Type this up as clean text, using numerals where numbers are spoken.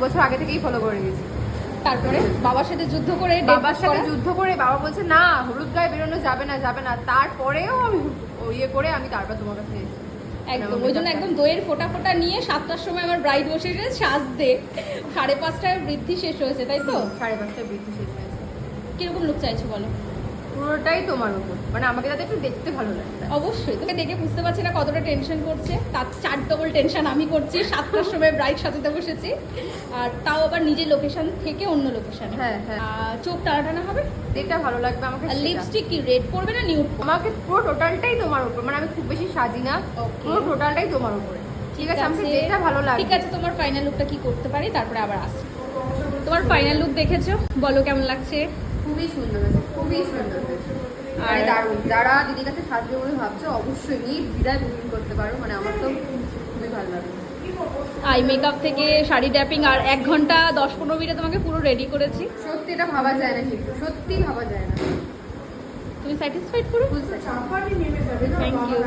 বছর আগে থেকেই ফলো করে গেছি। তারপরে বাবার সাথে যুদ্ধ করে বাবা বলছে না হলুদ গায়ে বেরোনো যাবে না, তারপরেও আমি ইয়ে করে আমি তারপর তোমার কাছে এসেছি। একদম ওই জন্য একদম দইয়ের ফোঁটা ফোঁটা নিয়ে 7টার সময় আমার ব্রাইড বসে সাজতে 5:30টায় বৃদ্ধি শেষ হয়েছে, তাই তো? 5:30টায় বৃদ্ধি শেষ হয়েছে। কিরকম লুক চাইছো বলো? পুরোটাই তোমার উপর, মানে আমাকে যাতে একটু দেখতে ভালো লাগে। অবশ্যই, তোকে দেখে বুঝতে পারছি না কতটা টেনশন করছে, তার 4 ডবল টেনশন আমি করছি। 7টার সময় ব্রাইড সাজাতে বসেছি, আর তাও আবার নিজের লোকেশন থেকে অন্য লোকেশনে। হ্যাঁ হ্যাঁ, চোখ টানা হবে, যেটা ভালো লাগবে আমাকে। আর লিপস্টিক কি রেড পরবে না নিউড? আমাকে পুরো টোটালটাই তোমার উপর, মানে আমি খুব বেশি সাজি না, পুরো টোটালটাই তোমার উপরে। ঠিক আছে, আমাকে যেটা ভালো লাগে। ঠিক আছে, তোমার ফাইনাল লুকটা কি করতে পারি তারপরে আবার আসি। তোমার ফাইনাল লুক দেখেছো, বলো কেমন লাগছে? খুবই সুন্দর হয়েছে, খুবই সুন্দর হয়েছে, আর দারুণ। যারা দিদির কাছে সাজবে বলে ভাবছো অবশ্যই নির্দ্বিধায় বুকিং করতে পারো, মানে আমার তো খুবই ভালো লাগে। আই মেকআপ থেকে শাড়ি ড্যাপিং আর 1 ঘন্টা 10-15 মিনিটে তোমাকে পুরো রেডি করেছি। সত্যি এটা ভাবা যায় না, কিন্তু সত্যি ভাবা যায় না। তুমি স্যাটিসফাইড পুরো? ফুল থ্যাংক ইউ।